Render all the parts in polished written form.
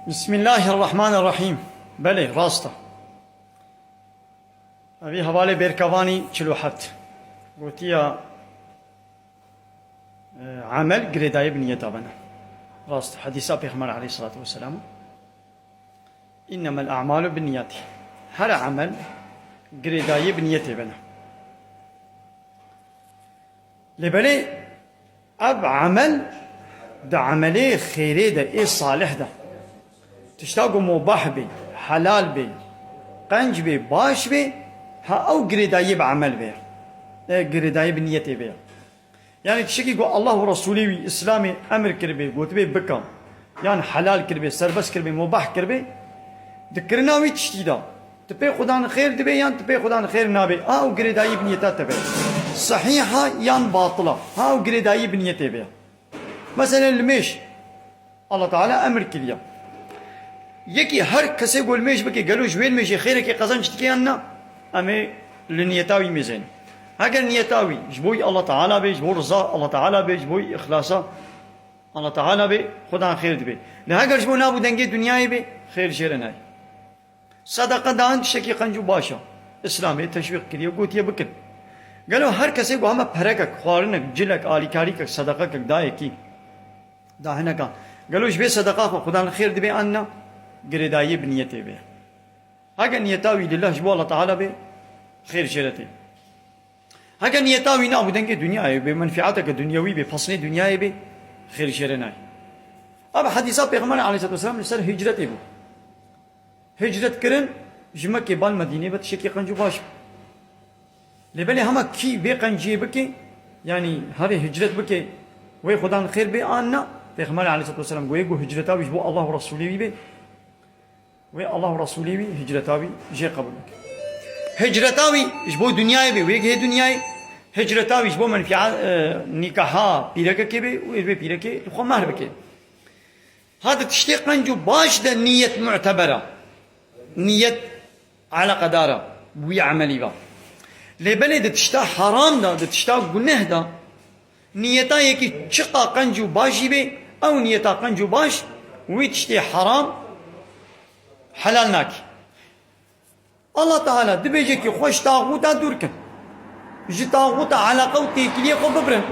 بسم الله الرحمن الرحیم. بله راسته. اوی حواله برکوانی 47 گوتیا عمل گریدای بنیتا بنا راست حدیثا پیغمبر علیه الصلاة والسلام انما الاعمال بالنیات هر عمل گریدای بنیتی بنا لبلی اب عمل ده عملی خیری ده ای صالح ده تشتاقوا مباح بي حلال بي قنج بي باش بي ها او قريداي بعمل بي قريداي بنيتي بي يعني تشكي يقول الله ورسوله اسلامي امر كربي قلت بي بكم يعني حلال كربي سربس كربي مباح كربي ذكرنا وي تشتيدا تبي خدان خير دبي يعني تبي خدان خير نابي او قريداي بنيتها تبي صحيحه يعني باطله ها او قريداي بنيتي بي مثلا المش الله تعالى امر كليا یکی هر کسی گل میش بکی گلو جوین میشه خیره که قزنج تکی انا اما لنیتاوی میزن اگر نیتاوی جبوی الله تعالی بی جبو رضا الله تعالی بی جبوی اخلاصا الله تعالی بی خدا خیر دی نه اگر جبو نابو دنگی دنیای بی خیر شیر نه صدقه دان شکی قنجو باشا اسلامی تشویق کریه گوتیه بکن گلو هر کسی گو همه پرکک خوارنک جلک آلیکاری کک صدقه کک دای کی داهنه کن گلو جبی صدقه خدا خیر دی انا قرداية بنيته به هكا نيتاوي لله جبوا الله تعالى به خير شرته هكا نيتاوي نابو دنك دنيا به منفعتك دنيوي به فصل دنيا به خير شرنا اب حديثات پیغمبر عليه الصلاه والسلام لسر هجرته بو هجرت کرن جمكه بال مدينه بت شكي قنجو باش لبلي هما كي بي قنجي بكي يعني هذه هجرت بكي وي خدان خير به انا پیغمبر عليه الصلاه والسلام گوي هجرتاوي جبوا الله ورسوله به وي الله ورسوله بي هجرتاوي جي قبولك هجرتاوي جبو دنياي بي ويك هي دنياي هجرتاوي جبو منفعه نكاحا بيرك كبي ويبي بيرك خو مهر بك هذا تشتيق قنجو باش ده نية معتبرة نية على قدارة ويا عملي با لبلد تشتا حرام ده تشتا گناه ده نيتا يكي چقا قنجو باشي بي او نيتا قنجو باش وي تشتي حرام حلال ناكي الله تعالى دبيجي كي خوش طاغوتا دوركن جي طاغوتا علاقه وتيكليه خو ببرن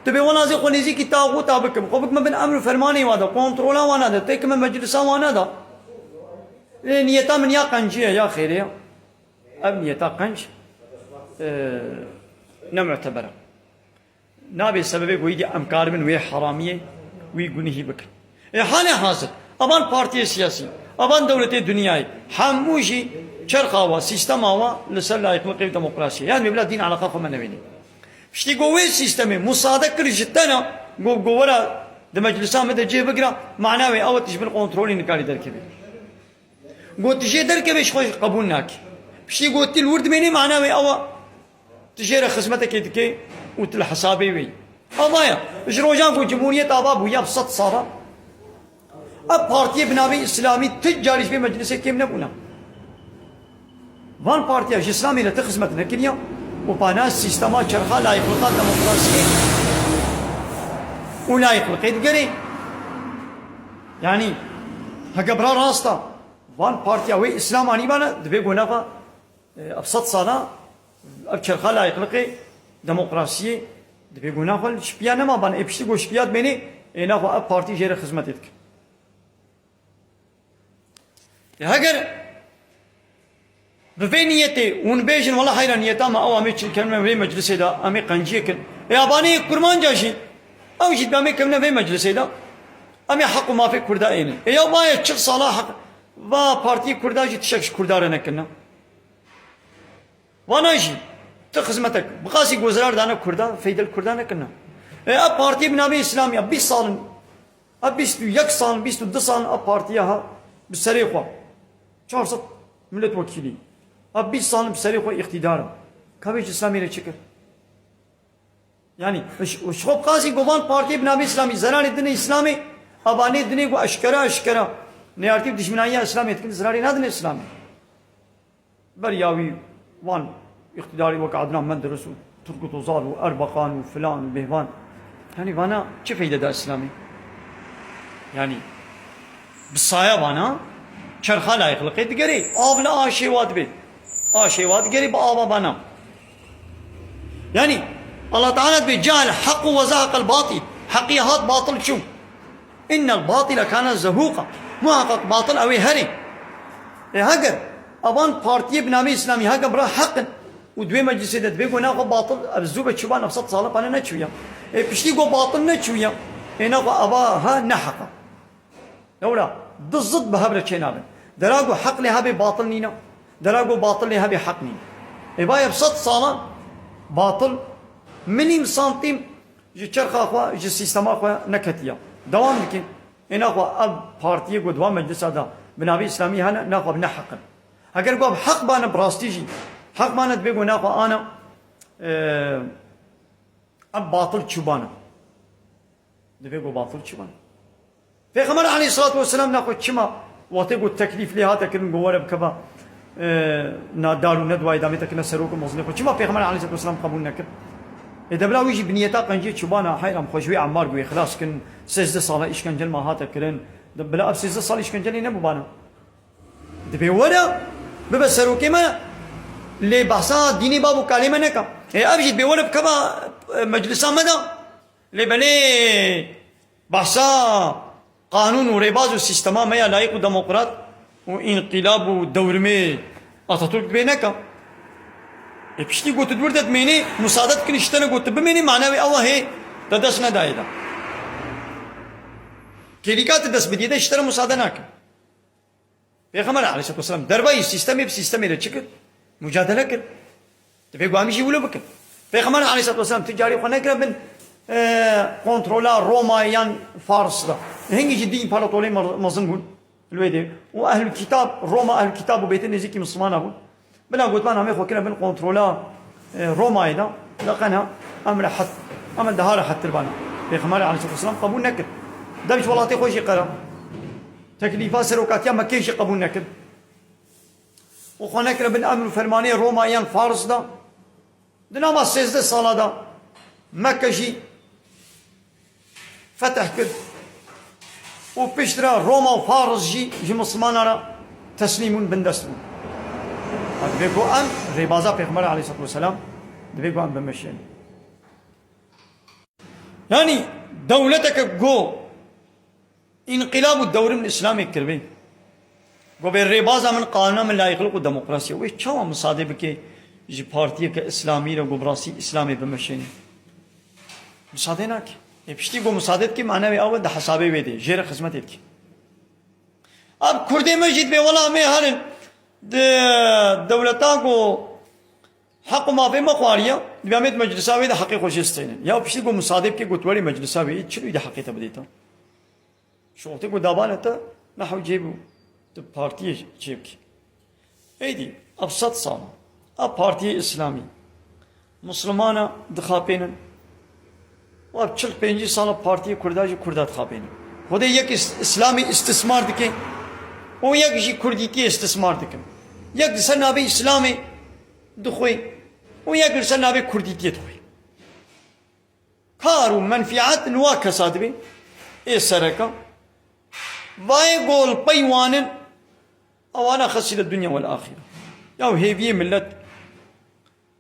تبي وانا زي خو نزي كي طاغوتا بكم خو بك ما بين امر فرماني وادا كنترولا وانا ده تيك من مجلسا وانا ده نيتا من يا قنجيه يا خيريه اب نيتا قنج نمعتبره نابي سببي ويدي امكار من وي حراميه وي غنيه بك حالي حاصل ابان بارتي سياسي ابان دولت دنياي حموشي شرقاوا سيستماوا لسر لايق مقيم ديمقراطيه يعني بلا دين على قاقه من نبيني شتي قوي سيستمي مصادق رجتنا قورا د مجلسا مد جي بقرا معناوي او تجبن كنترول نكاري دركبي قلت تجي دركبي خوش قبولناك شتي قلت الورد مني معناوي او تجي خدمتك كي وتل حسابي وي قضايا جروجان كو جمهوريه اباب ويا بسط صار اب پارتی بناوی اسلامی تجاریش به مجلس کم نبونا وان پارتی اسلامی له خدمت نکنیا و پانا سیستما چرخا لایق القات دموکراسی ولایق القید گری يعني هقبرا راستا وان بارتي اوي اسلام اني بانا دبي غونافا ابسط صانا اب چرخا لایق القي دموکراسی دبي غونافا شبيانا ما بان ابشتي گو شبيات بيني انا اب بارتي جير خدمتك اگر بفينيتي ونبيجن والله خير نيتا ما او امي كلمه في مجلس هذا امي قنجي كن يا باني كرمان جاشي او جيت امي كلمه في مجلس هذا امي حق ما في كردا اين يا باي تشخ صلاح با بارتي كردا جي تشخ كردارنا كنا وانا جي تخزمتك بقاسي وزرار دانا كردا فيدل كردانا كنا يا بارتي بنامي اسلامي ابي صال ابي يك صال بيستو دصان بارتيها بالسريقه 400 ملت وكيلي ابي صالم بسريقه اقتدار كابيج اسلامي لشكر يعني شو قاسي قوان بارتي بنامي اسلامي زرار الدين اسلامي اباني الدين اشكرا نيارتي دشمنايا اسلامي تكن زراري نادن اسلامي برياوي وان اقتداري وقعدنا من درسوا تركوا وزار واربقان وفلان وبهوان يعني وانا كيف فايده ده اسلامي يعني بالصايا بانا شرخا لا يخلق يتقري آب لا آشيوات بي آشيوات قري بآبا بانا يعني الله تعالى بجعل الحق وزهق الباطل حقيقات باطل شو إن الباطل كان زهوقا محقق باطل أوي هري هاجر أبان بارتي بنامي إسلامي هاجر برا حق ودوي مجلس ده بيقول ناقو باطل الزوبة شبان أبسط صالح أنا نشويا بشتي قو باطل نشويا ناقو أباها نحقا لولا ضد بهبرة شينابن دراجو حق لها باطل نينا دراجو باطل لها بحق نينا إبا يبسط صالح باطل منيم سنتيم جرخ أخوا جي سيستم أخوا نكتيا دوام لكن إن أخوا أب بارتي قو دوام مجلس هذا بنابي إسلامي هنا ناخو بنحقا أجر قو حق بانا براستيجي حق بانا تبيقو ناخو أنا أب باطل شبانا تبيقو باطل شبانا في خمر عليه الصلاة والسلام ناخو شما واتيقو التكليف لها تكلم قوارة بكبا دارو ندوا إدامي تكنا سروك مزنقو شما في خمر عليه الصلاة والسلام قبول نكر إذا بلا ويجي بنيتا قنجي شبانا حيرام خوشوي عمار قوي خلاص كن سجدة صلاة إيش كان جل ما هاتا كرن بلا أب سجدة صلاة إيش كان جل ينبو بانا دبي ولا ببصروا كما اللي بحثا ديني بابو كلمة نكا أبجد بيولا بكما مجلسا مدى اللي بني بحثا قانون ورباز والسيستما ما لايق وديمقراط وانقلاب ودورمي أتاتورك بينكا بشتي قلت دوردت ميني مساعدت كنشتنا قلت بميني معناوي الله هي تدسنا دايدا كليكات الدس بديده اشترى مساعدة ناكا پیغمبر علیه الصلاة والسلام دربای سیستمی به سیستمی را چکر مجادله کرد تبي قاميشي ولا بكر پیغمبر علیه الصلاة والسلام تجاری خو نکرد من کنترولا رومایان فارس دا هنگی جدی امپراتوری مزن بود الویده و اهل الكتاب روما اهل الكتاب و بیت نزیکی مسلمان بود بلا قلت من همه خو كنا من کنترولا رومای دا لقنا امر حد امر دهار حد تربانا پیغمبر علیه الصلاة والسلام قبول نکرد دبش ولاتی خوشی قرار تكليفات سروكاتيا مكيش قبول نكر وخو نكر بن امر فرماني رومايان فارس دا دنما سيزده صلاة دا مكة جي فتح كر وبشترا روما وفارس جي مسلمان را تسليمون بندستون دبيكو ام ريبازا پیغمبر عليه الصلاة والسلام دبيكو ام بمشين يعني دولتك جو انقلاب الدور من الاسلام الكربي قبل ربازا من قانون من لا يخلق الديمقراطيه وش شو مصادب كي جي بارتيه كاسلامي وقبراسي اسلامي بمشيني مصادناك بشتي قو مصادت كي معناه اول ده حسابي بيدي جير خدمتك اب كردي مسجد بي والله مي هرن دولتا کو حق ما في مقواريا بيامد مجلساوي ده حقي خوشستين يا بشتي قو مصادب كي قطوري مجلساوي تشلو ده حقيقه بديتا شو تقول دابانته نحو جيبو بارتي جيبك ايدي ابسط صانع اب بارتي اسلامي مسلمانا دخابين واب چل 5 سال بارتي كرداجي كردات خابين خود يك اسلامي استثمار دكي و يك جي كرديتي استثمار دكم يك سنابي اسلامي دخوي و يك سنابي كرديتي دخوي كارو منفعات نواك صادبي اي سرقه واي قول بيوان او انا خسر الدنيا والاخره يا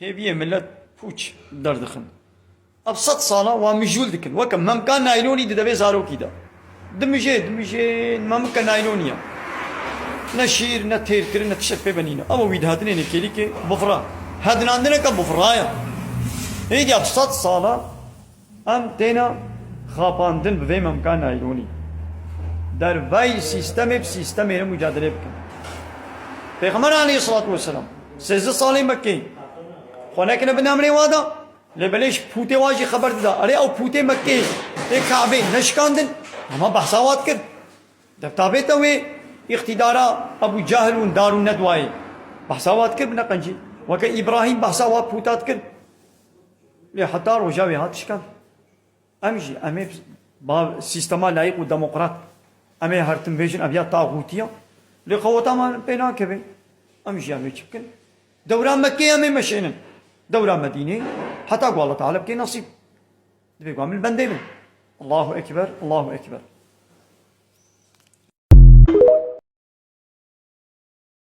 هيبيه ملت فوش دردخن ابسط صاله ومجول دكن وكم ممكن نايلوني دبي زارو كده دمجي ممكن نايلونيا نشير نتير كرن نتشف بنينا اما ويدهاتني نكيلي كي بفرا هذن عندنا كبفرايا هيدي ابسط صاله ام تينا خاباندن بفي ممكن نايلوني در وی سیستم سیستم مجادله بکن پیغمبر علیه الصلاة والسلام 13 سال مکه خونه کنه بن امر وادا لبلش پوته واجی خبر داده اره او پوته مکه کعبه نشکاندن اما بحثاوات کرد دفتابه توی اقتدارا ابو جهل و دار الندوای بحثاوات کرد بنقنجی وکه ابراهیم بحثاوات پوتات کرد لحتى رجاوی هات شکان امجی امی با سیستما لایق و دموکرات امي هرتم بيجن ابيا طاغوتيه لقوتا ما بينا كبي امشي امي تشكن دورة مكية امي مشينا دورة مدينة حتى قال الله تعالى بكي نصيب دبي قام البندين الله اكبر الله اكبر